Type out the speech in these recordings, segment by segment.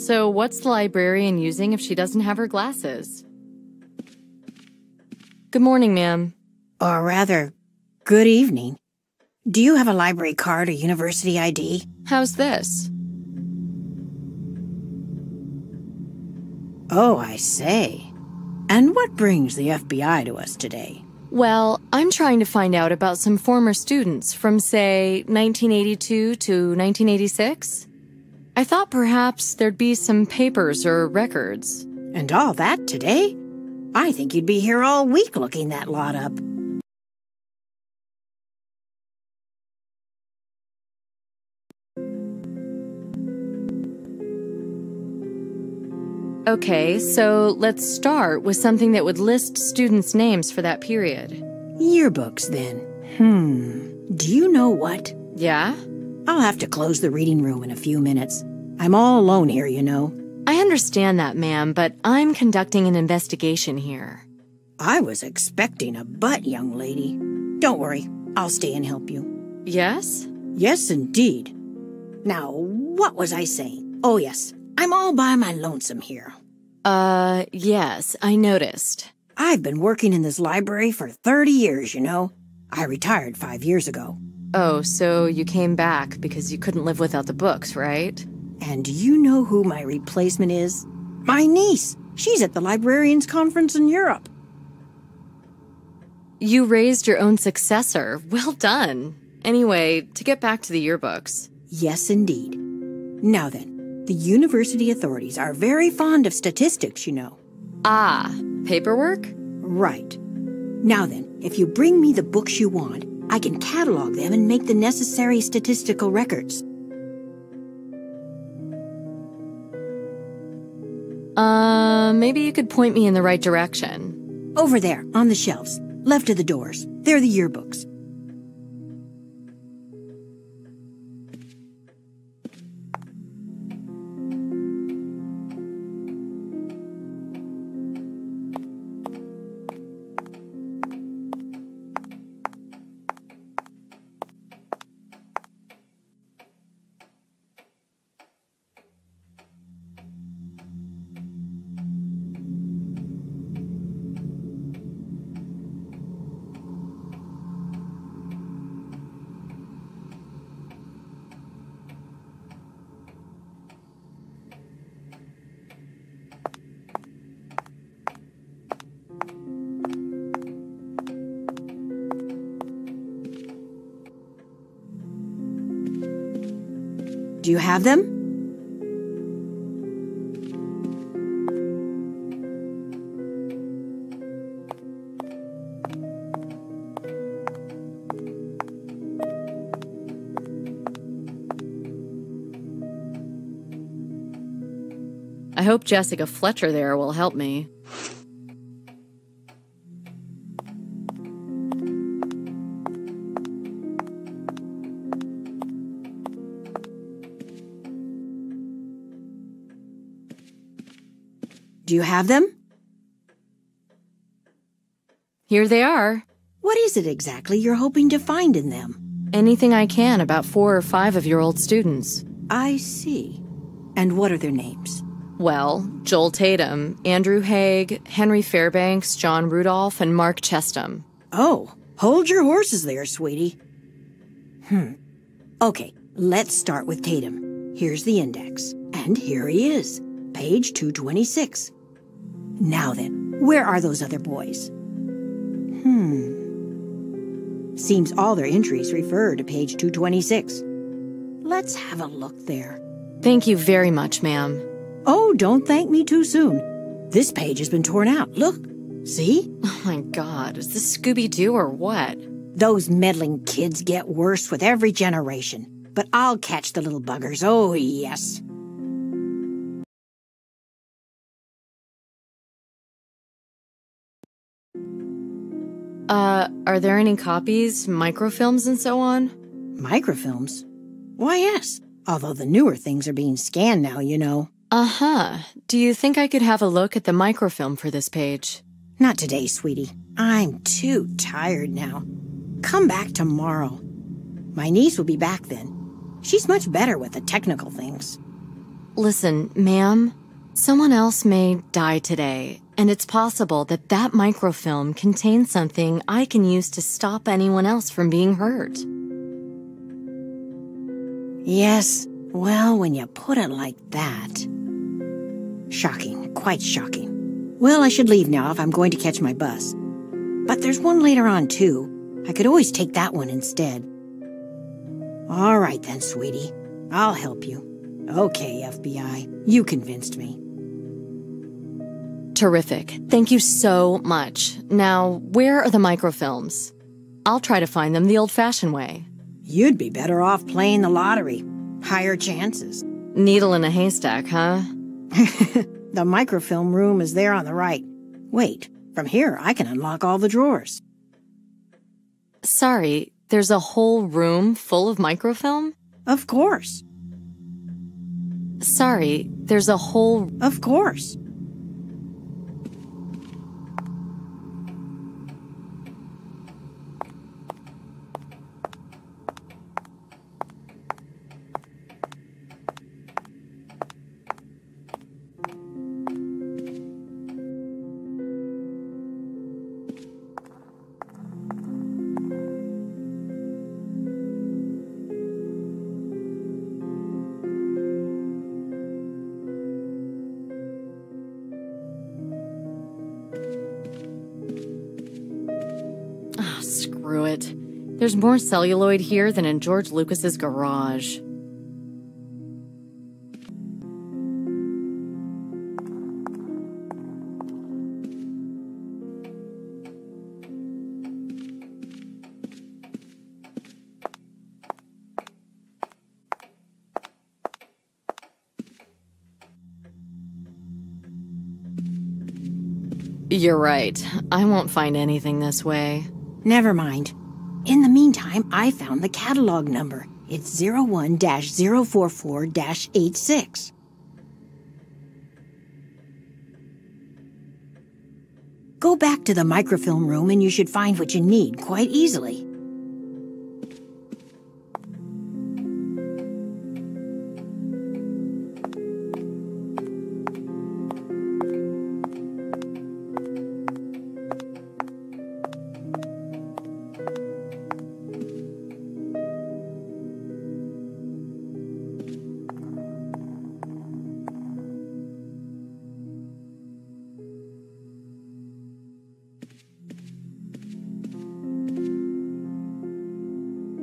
So what's the librarian using if she doesn't have her glasses? Good morning, ma'am. Or rather, good evening. Do you have a library card or university ID? How's this? Oh, I say. And what brings the FBI to us today? Well, I'm trying to find out about some former students from, say, 1982 to 1986. I thought perhaps there'd be some papers or records. And all that today? I think you'd be here all week looking that lot up. Okay, so let's start with something that would list students' names for that period. Yearbooks, then. Do you know what? Yeah? I'll have to close the reading room in a few minutes. I'm all alone here, you know. I understand that, ma'am, but I'm conducting an investigation here. I was expecting a butt, young lady. Don't worry, I'll stay and help you. Yes? Yes, indeed. Now, what was I saying? Oh, yes, I'm all by my lonesome here. Yes, I noticed. I've been working in this library for 30 years, you know. I retired 5 years ago. Oh, so you came back because you couldn't live without the books, right? And do you know who my replacement is? My niece. She's at the Librarians' Conference in Europe. You raised your own successor. Well done. Anyway, to get back to the yearbooks. Yes, indeed. Now then, the university authorities are very fond of statistics, you know. Ah, paperwork? Right. Now then, if you bring me the books you want, I can catalog them and make the necessary statistical records. Maybe you could point me in the right direction. Over there, on the shelves, left of the doors. They're the yearbooks. Do you have them? I hope Jessica Fletcher there will help me. Do you have them? Here they are. What is it exactly you're hoping to find in them? Anything I can about 4 or 5 of your old students. I see. And what are their names? Well, Joel Tatum, Andrew Haig, Henry Fairbanks, John Rudolph, and Mark Chestham. Oh, hold your horses there, sweetie. Okay, let's start with Tatum. Here's the index. And here he is, page 226. Now then, where are those other boys? Seems all their entries refer to page 226. Let's have a look there. Thank you very much, ma'am. Oh, don't thank me too soon. This page has been torn out. Look. See? Oh my God, is this Scooby-Doo or what? Those meddling kids get worse with every generation. But I'll catch the little buggers. Oh, yes. Are there any copies, microfilms, and so on? Microfilms? Why, yes. Although the newer things are being scanned now, you know. Uh-huh. Do you think I could have a look at the microfilm for this page? Not today, sweetie. I'm too tired now. Come back tomorrow. My niece will be back then. She's much better with the technical things. Listen, ma'am, someone else may die today, and it's possible that that microfilm contains something I can use to stop anyone else from being hurt. Yes, well, when you put it like that. Shocking, quite shocking. Well, I should leave now if I'm going to catch my bus. But there's one later on, too. I could always take that one instead. All right then, sweetie. I'll help you. Okay, FBI. You convinced me. Terrific. Thank you so much. Now, where are the microfilms? I'll try to find them the old-fashioned way. You'd be better off playing the lottery. Higher chances. Needle in a haystack, huh? The microfilm room is there on the right. Wait, from here I can unlock all the drawers. Sorry, there's a whole room full of microfilm? Of course. Sorry, there's a whole... Of course. Screw it. There's more celluloid here than in George Lucas's garage. You're right. I won't find anything this way. Never mind. In the meantime, I found the catalog number. It's 01-044-86. Go back to the microfilm room and you should find what you need quite easily.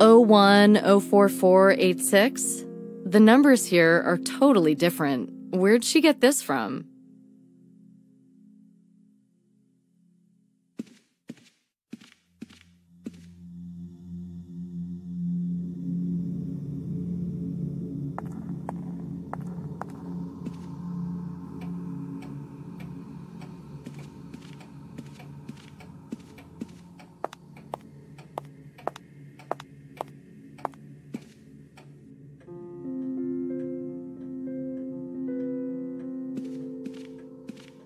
O1 04486. The numbers here are totally different. Where'd she get this from?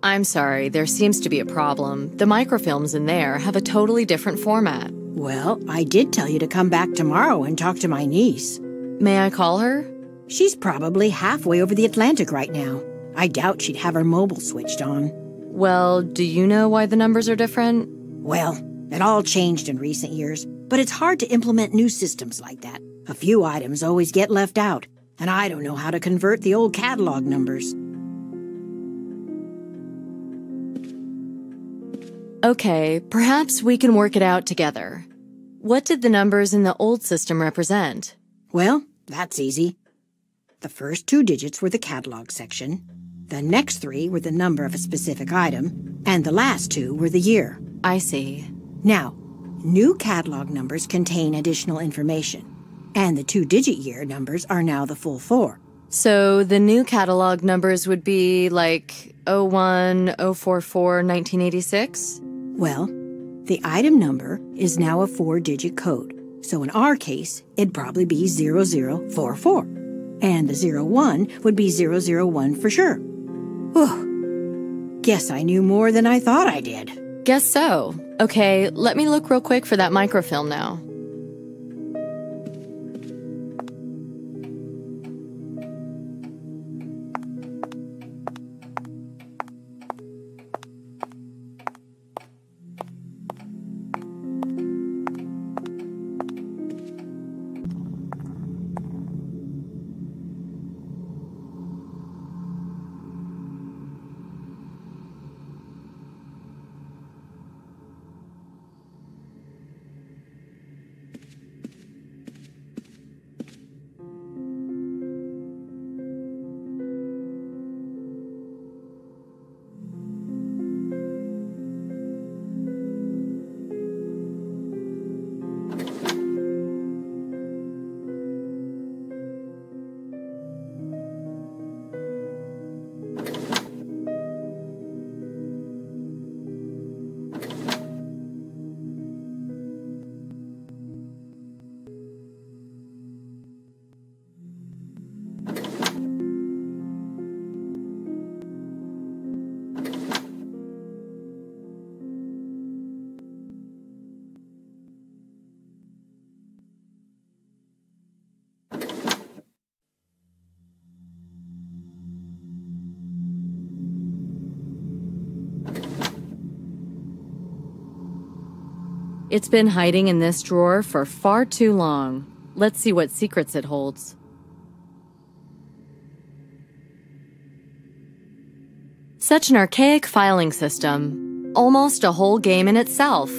I'm sorry, there seems to be a problem. The microfilms in there have a totally different format. Well, I did tell you to come back tomorrow and talk to my niece. May I call her? She's probably halfway over the Atlantic right now. I doubt she'd have her mobile switched on. Well, do you know why the numbers are different? Well, it all changed in recent years, but it's hard to implement new systems like that. A few items always get left out, and I don't know how to convert the old catalog numbers. Okay, perhaps we can work it out together. What did the numbers in the old system represent? Well, that's easy. The first 2 digits were the catalog section, the next 3 were the number of a specific item, and the last 2 were the year. I see. Now, new catalog numbers contain additional information, and the 2-digit year numbers are now the full 4. So the new catalog numbers would be like 01 044 1986? Well, the item number is now a 4-digit code, so in our case, it'd probably be 0044. And the 01 would be 001 for sure. Whew. Guess I knew more than I thought I did. Guess so. Okay, let me look real quick for that microfilm now. It's been hiding in this drawer for far too long. Let's see what secrets it holds. Such an archaic filing system. Almost a whole game in itself.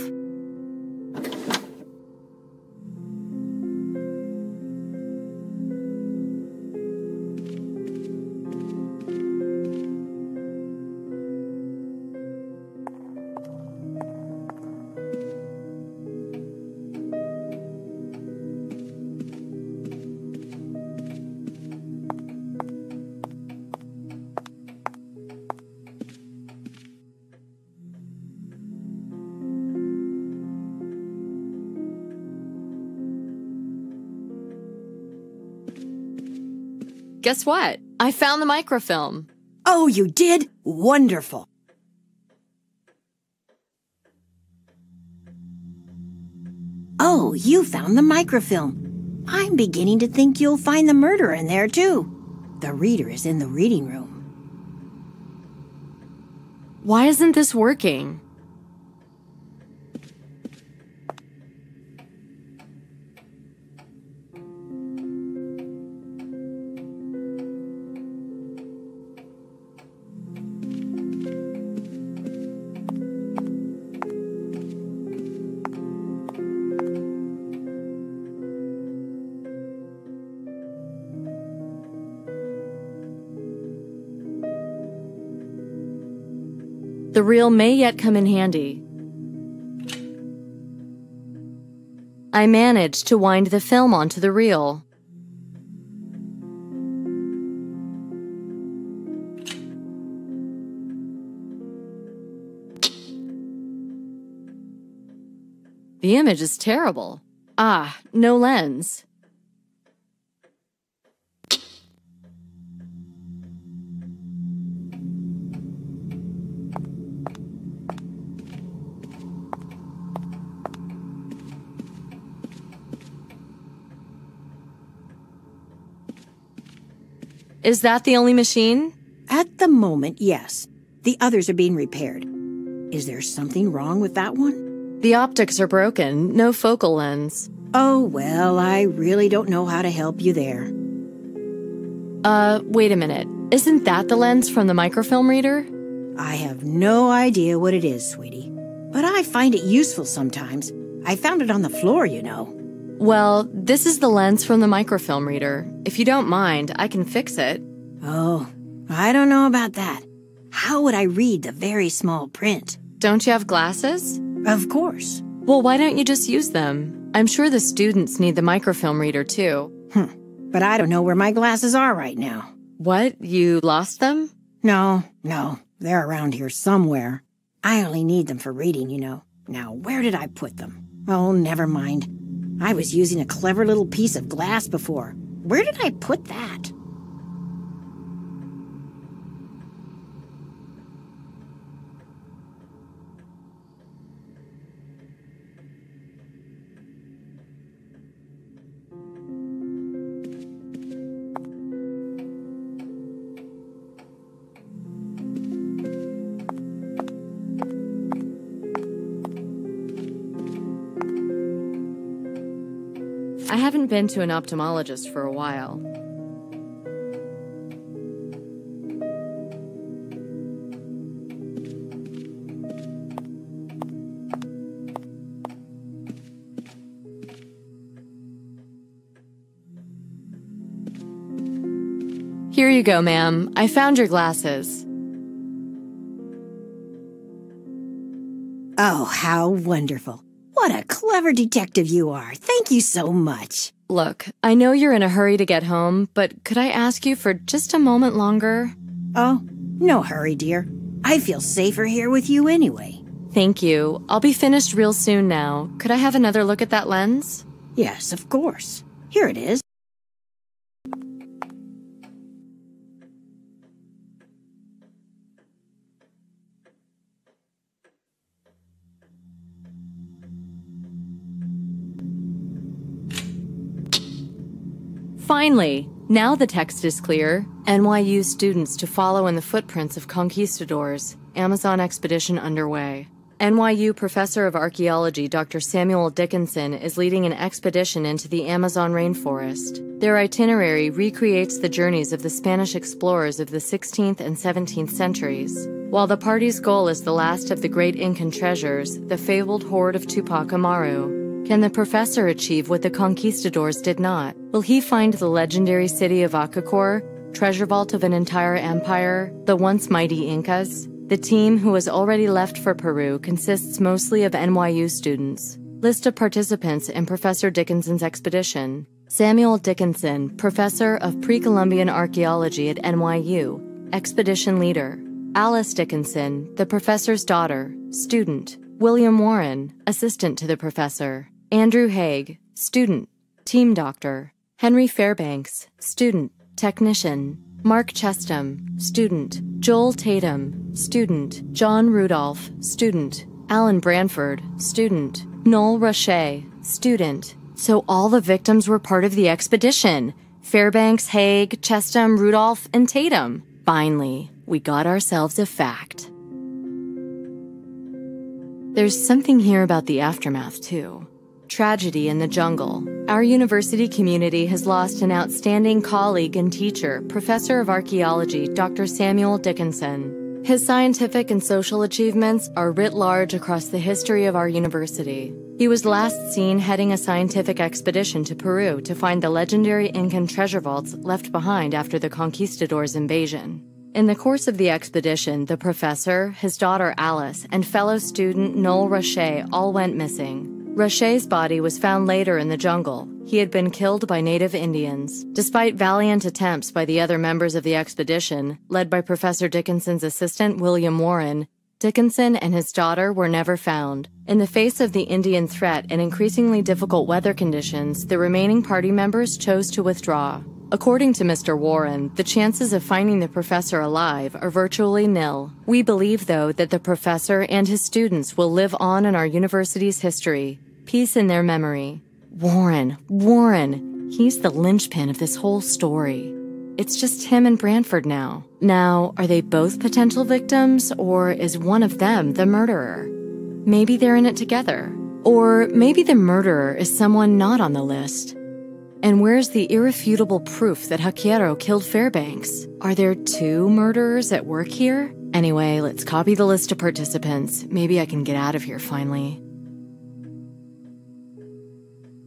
Guess what? I found the microfilm. Oh, you did? Wonderful. Oh, you found the microfilm. I'm beginning to think you'll find the murderer in there, too. The reader is in the reading room. Why isn't this working? The reel may yet come in handy. I managed to wind the film onto the reel. The image is terrible. Ah, no lens. Is that the only machine? At the moment, yes. The others are being repaired. Is there something wrong with that one? The optics are broken, no focal lens. Oh, well, I really don't know how to help you there. Wait a minute. Isn't that the lens from the microfilm reader? I have no idea what it is, sweetie. But I find it useful sometimes. I found it on the floor, you know. Well, this is the lens from the microfilm reader. If you don't mind, I can fix it. Oh, I don't know about that. How would I read the very small print? Don't you have glasses? Of course. Well, why don't you just use them? I'm sure the students need the microfilm reader too. But I don't know where my glasses are right now. What? You lost them? No, they're around here somewhere. I only need them for reading, you know. Now, where did I put them? Oh, never mind. I was using a clever little piece of glass before. Where did I put that? I haven't been to an ophthalmologist for a while. Here you go, ma'am. I found your glasses. Oh, how wonderful. What a clever detective you are. Thank you so much. Look, I know you're in a hurry to get home, but could I ask you for just a moment longer? Oh, no hurry, dear. I feel safer here with you anyway. Thank you. I'll be finished real soon now. Could I have another look at that lens? Yes, of course. Here it is. Finally, now the text is clear. NYU students to follow in the footprints of conquistadors. Amazon expedition underway. NYU professor of archaeology Dr. Samuel Dickinson is leading an expedition into the Amazon rainforest. Their itinerary recreates the journeys of the Spanish explorers of the 16th and 17th centuries. While the party's goal is the last of the great Incan treasures, the fabled hoard of Tupac Amaru, can the professor achieve what the conquistadors did not? Will he find the legendary city of Acacor, treasure vault of an entire empire, the once mighty Incas? The team, who has already left for Peru, consists mostly of NYU students. List of participants in Professor Dickinson's expedition. Samuel Dickinson, professor of pre-Columbian archaeology at NYU, expedition leader. Alice Dickinson, the professor's daughter, student. William Warren, assistant to the professor. Andrew Haig, student, team doctor. Henry Fairbanks, student, technician. Mark Chestham, student. Joel Tatum, student. John Rudolph, student. Alan Branford, student. Noel Roche, student. So all the victims were part of the expedition. Fairbanks, Haig, Chestham, Rudolph, and Tatum. Finally, we got ourselves a fact. There's something here about the aftermath, too. Tragedy in the jungle. Our university community has lost an outstanding colleague and teacher, professor of archaeology, Dr. Samuel Dickinson. His scientific and social achievements are writ large across the history of our university. He was last seen heading a scientific expedition to Peru to find the legendary Incan treasure vaults left behind after the conquistadors' invasion. In the course of the expedition, the professor, his daughter Alice, and fellow student Noel Roche all went missing. Roche's body was found later in the jungle. He had been killed by native Indians. Despite valiant attempts by the other members of the expedition, led by Professor Dickinson's assistant William Warren, Dickinson and his daughter were never found. In the face of the Indian threat and increasingly difficult weather conditions, the remaining party members chose to withdraw. According to Mr. Warren, the chances of finding the professor alive are virtually nil. We believe, though, that the professor and his students will live on in our university's history. Peace in their memory. Warren, he's the linchpin of this whole story. It's just him and Branford now. Now, are they both potential victims, or is one of them the murderer? Maybe they're in it together. Or maybe the murderer is someone not on the list. And where's the irrefutable proof that Haquero killed Fairbanks? Are there two murderers at work here? Anyway, let's copy the list of participants. Maybe I can get out of here finally.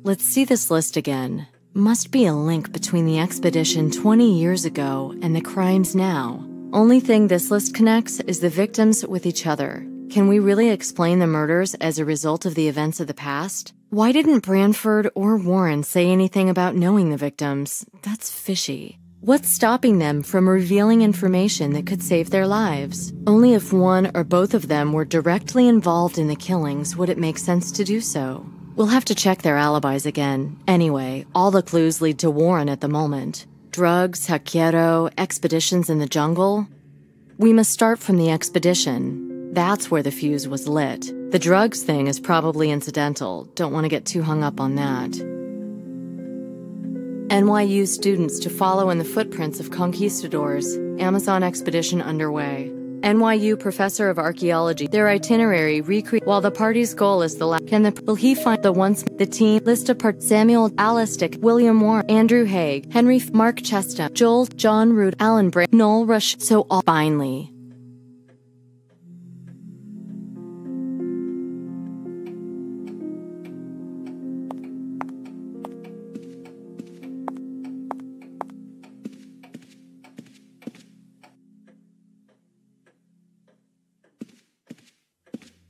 Let's see this list again. Must be a link between the expedition 20 years ago and the crimes now. Only thing this list connects is the victims with each other. Can we really explain the murders as a result of the events of the past? Why didn't Branford or Warren say anything about knowing the victims? That's fishy. What's stopping them from revealing information that could save their lives? Only if one or both of them were directly involved in the killings would it make sense to do so. We'll have to check their alibis again. Anyway, all the clues lead to Warren at the moment. Drugs, Haquero, expeditions in the jungle. We must start from the expedition. That's where the fuse was lit. The drugs thing is probably incidental. Don't want to get too hung up on that. NYU students to follow in the footprints of conquistadors. Amazon expedition underway. NYU professor of archaeology. Their itinerary recreate while the party's goal is the last. Will he find the once the team list of Samuel Alice Dick, William Warren, Andrew Haig, Henry Mark Chestham, Joel John Root, Alan Branford, Noel Rush. So all finally.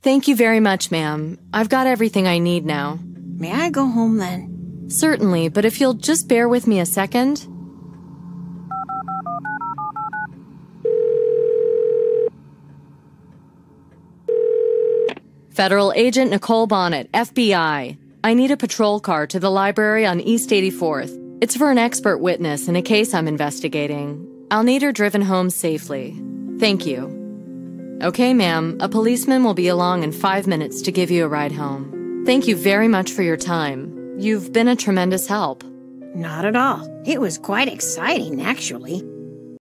Thank you very much, ma'am. I've got everything I need now. May I go home then? Certainly, but if you'll just bear with me a second. Federal Agent Nicole Bonnet, FBI. I need a patrol car to the library on East 84th. It's for an expert witness in a case I'm investigating. I'll need her driven home safely. Thank you. Okay, ma'am. A policeman will be along in 5 minutes to give you a ride home. Thank you very much for your time. You've been a tremendous help. Not at all. It was quite exciting, actually.